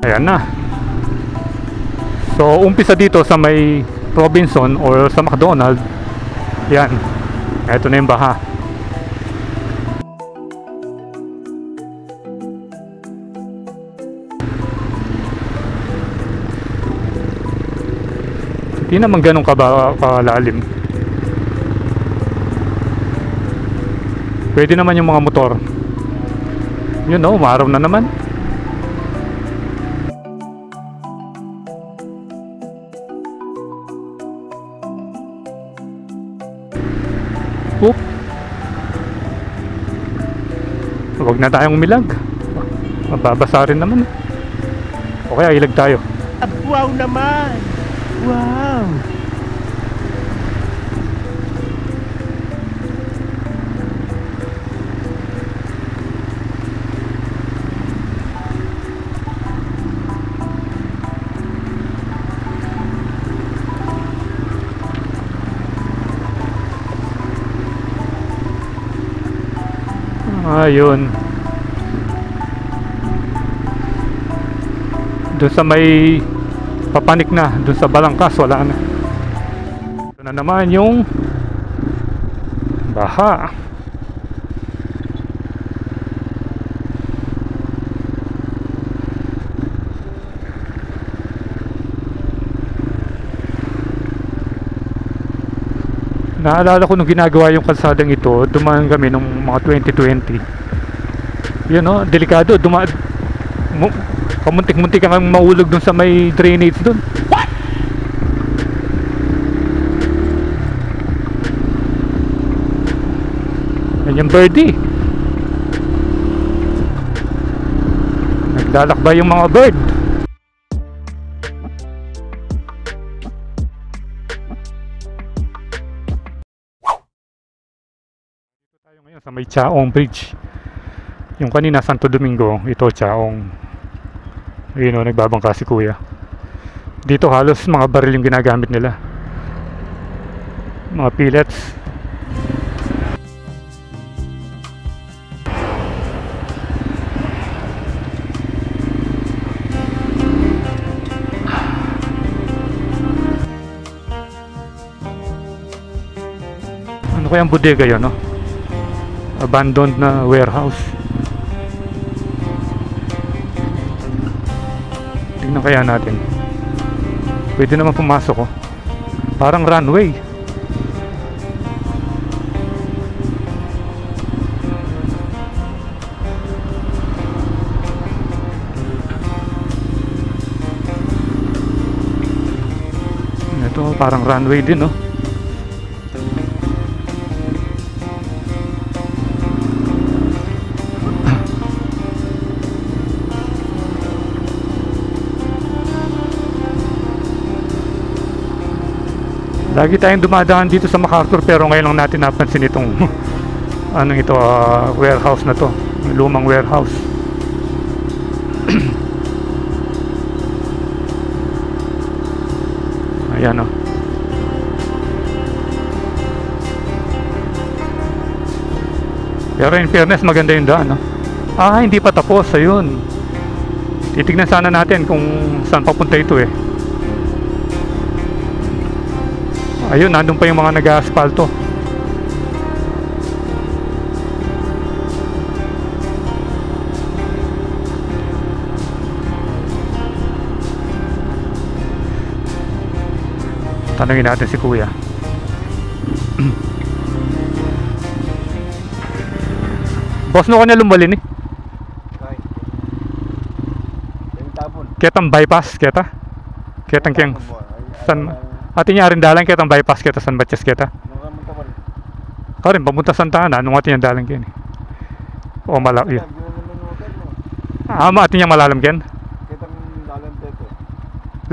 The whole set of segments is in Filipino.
Ayan na. So umpisa dito sa may Robinson or sa McDonald. Yan. Ito na yung baha. Hindi naman ganun kalalim. Pwede naman yung mga motor. Yun o, umaraw na naman. Oop. Huwag na tayong umilag. Mababasa rin naman. O kaya ilag tayo. Wow naman! Wow! Ayun. Doon sa may papanik na, doon sa Balangkas wala na. Ito na naman yung baha. Naalala ko nung ginagawa yung kalsadang ito, dumaan kami nung mga 2020. Yun o, delikado, kamuntik-muntik kang maulog dun sa may drainage dun. What? Yan yung birdie. Naglalakbay yung mga bird. Dito tayo ngayon sa may Chaong Bridge. Yung kanina Santo Domingo, ito Chaong. Ayun o, nagbabangka si kuya. Dito halos mga baril yung ginagamit nila. Mga pellets. Ano kayang bodega yun, no? Abandoned na warehouse. Tingnan kaya natin. Pwede naman pumasok, oh. Parang runway. Ito parang runway din, oh. Lagi tayong dumadaan dito sa MacArthur pero ngayon lang natin napansin itong anong ito, warehouse na to, lumang warehouse. Ayan, oh. Pero in fairness maganda yung daan, no? Hindi pa tapos, ayun. Titignan sana natin kung saan papunta ito eh. Ayun, nandun pa yung mga nag-asphalto. Tanungin natin si kuya. Boss, no kanya lumbalin eh? Ketang bypass, ketang kiyang san... Atin niya rin dalang ketang bypass kita San Baches kita. Karin pamunta Santa Ana nung atin niya dalang ken. O malalim. Atin niya malalim ken. Ketang dalam tete.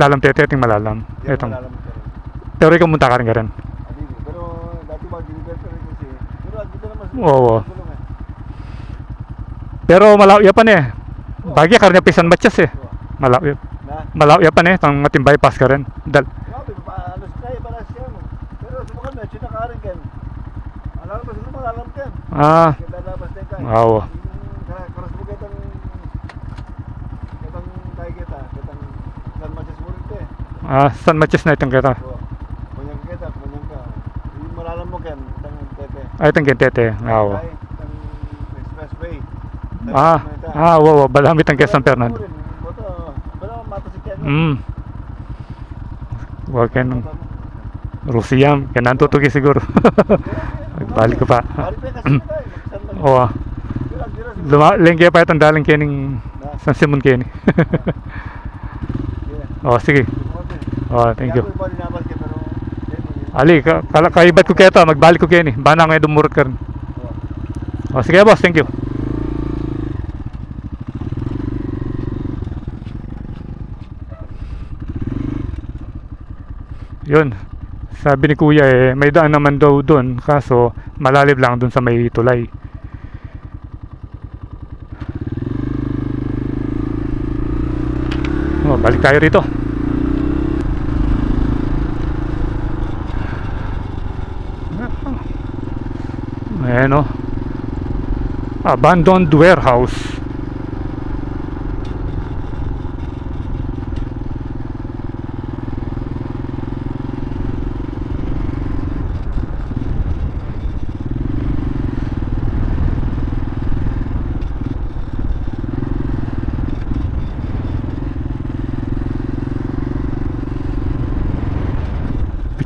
Lalam tete ating malalam. Etong. Pero ikaw munta ka rin ka rin. Pero dati ba diniberto rin kasi. Pero dito naman. Oo. Pero malayo pa ni. Bagi ka rin San Baches eh. Malayo pa ni tang ating bypass ka rin. Dal. Oo. San Matias na itong kita. Oh. Manyang kita, manyang ka. Yung malalam mo kan, itang tete. Ay, itong kintete. Ay, itang expressway. Wow, balamit ang Quezon Fernando. Wala mata si Ken. Huwag ka nung Rusiyam, kaya nantutugi siguro. Balik ko pa. Balik pa kasi tayo. Oo. Lengke pa itong daling kening San Simon keni. Sige. Thank you. Ali, kaibat ko kaya magbalik ko keni. Bana ngayon dumurot ka rin. Sige boss, thank you. Yun. Sabi ni kuya may daan naman daw doon, kaso malalim lang doon sa may tulay. Balik tayo rito. Ayan abandoned warehouse.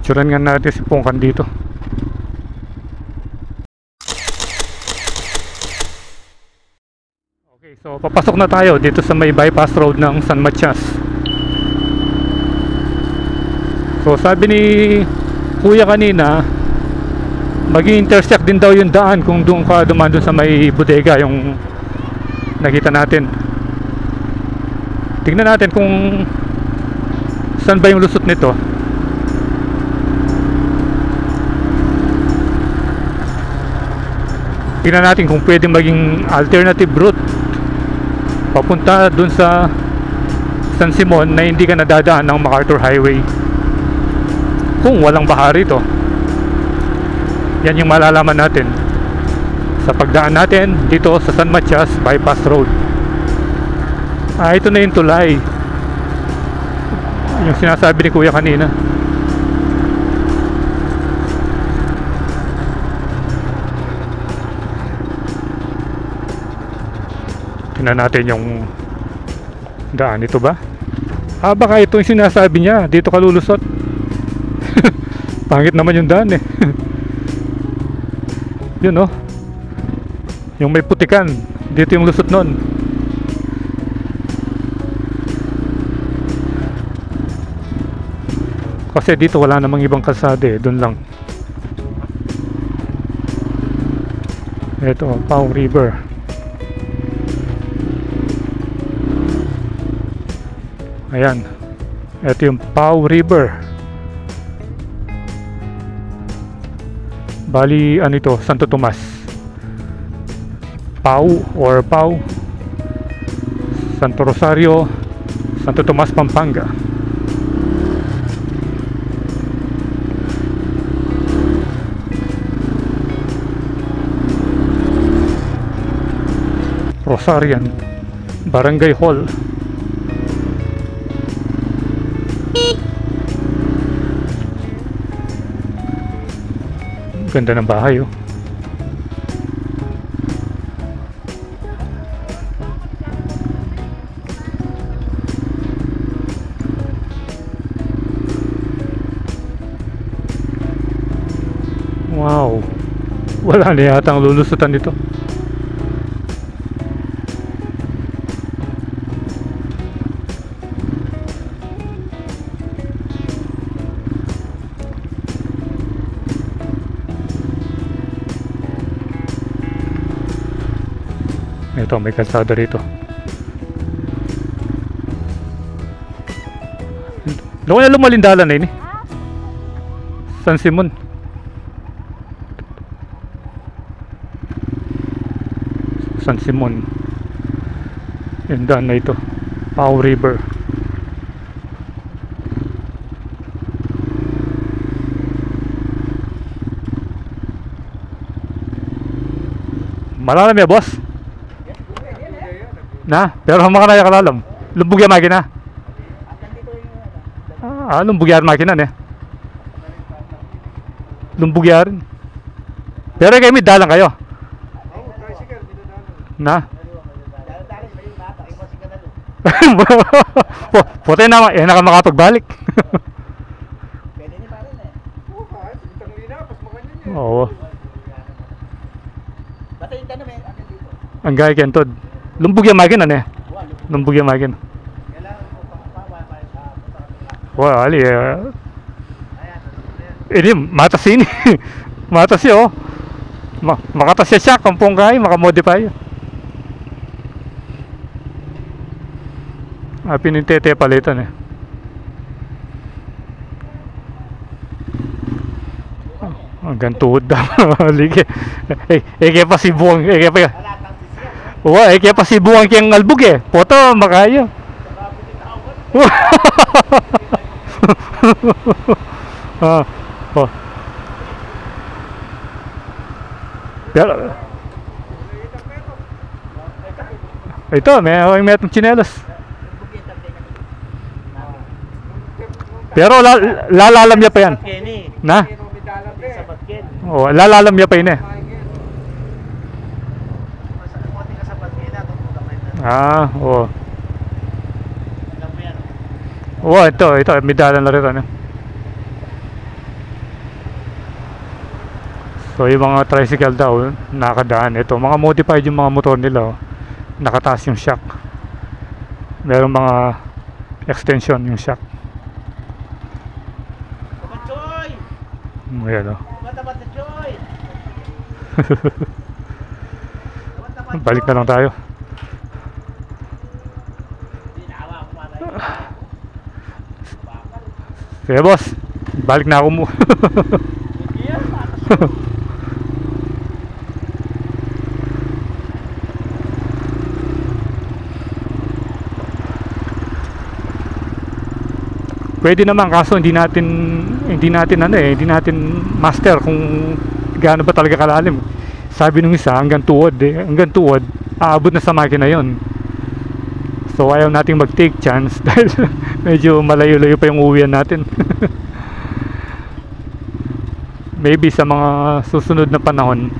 Picturean nga natin si Pongkan dito. Okay, so papasok na tayo dito sa may bypass road ng San Matias. So sabi ni kuya kanina, mag-intersect din daw yung daan kung doon ka dumaan doon sa may bodega yung nakita natin. Tingnan natin kung saan ba yung lusot nito. Tingnan natin kung pwedeng maging alternative route papunta dun sa San Simon na hindi ka nadadaan ng MacArthur Highway kung walang baha rito. Yan yung malalaman natin sa pagdaan natin dito sa San Matias Bypass Road. Ito na yung tulay, yung sinasabi ni kuya kanina. Tingnan natin yung daan. Ito ba? Baka ito yung sinasabi niya, dito ka lulusot. Pangit naman yung daan yun yung may putikan, dito yung lusot nun. Kasi dito wala namang ibang kalsada dun lang. Ito, Pau River. Ayan, ito yung Pau River. Bali, ito, Santo Tomas. Pau or Pau, Santo Rosario, Santo Tomas, Pampanga. Rosarian Barangay Hall. Ganda ng bahay Wow, wala na yata ang lulusutan dito. Ito, may kalsada rito. Loko na lumalindalan na ini. San Simon. San Simon. Yung daan na ito, Pau River. Malalam ya boss? Na, pero makaraya kalalam. Lubog ya magina. Lumbugyarin makinan eh. Lumbugyarin. Pero kayo may dalang kayo. Oo, tricycle, dinadaanan. Na? Dali, may bata, iba si Kanalo. Puti naman, naka makapagbalik. Pwede ni pare na eh. Oo, kahit itang lina, pas makanyan niya. Oo. Basta yung tanong may akin dito. Ang gaya kentod. Lumbugyan makinan eh. Lumbugyan makinan. Kailangan ko pakapawa pa sa kanila. Wah, ali eh. Ayan, Ini matas ini. Matas siya oh. Makatas siya siya kung punggay, makamodify. Pinintete palitan eh. Hanggang tuhod daw. Lige. Kaya pa si buwang. Kaya pa. Wah, kaya pa si buwang kiyang albug eh. Poto, makaya. Oh. Pero ito, may metong tsinelas. Pero lalalam niya pa yan. Na? Oh, lalalam niya pa yun eh. Oh. Oh, ito, may dalan na rin ano. So yung mga tricycle daw nakadaan ito, mga modified yung mga motor nila oh. Nakataas yung shock. Merong mga extension yung shock. Ayan oh. Balik na lang tayo. Sige boss, balik na ako mo. Pwede naman kaso hindi natin master kung gaano ba talaga kalalim. Sabi nung isa hanggang tuwod aabot na sa makina yon. So ayaw nating mag-take chance dahil medyo malayo-layo pa yung uwian natin. Maybe sa mga susunod na panahon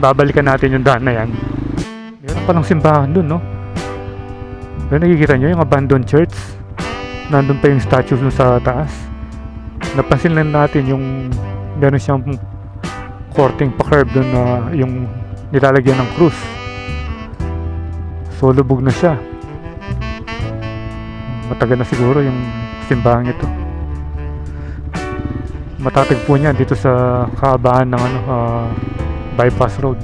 babalikan natin yung daan na yan. Meron palang simbahan dun, no? Pero nakikita nyo yung abandoned church. Nandun pa yung statue dun sa taas. Napansin lang natin yung meron siyang korting pa-curve dun na yung nilalagyan ng krus. So lubog na siya. Matagal na siguro yung simbahan ito. Matatagpo niya dito sa kahabaan ng bypass road.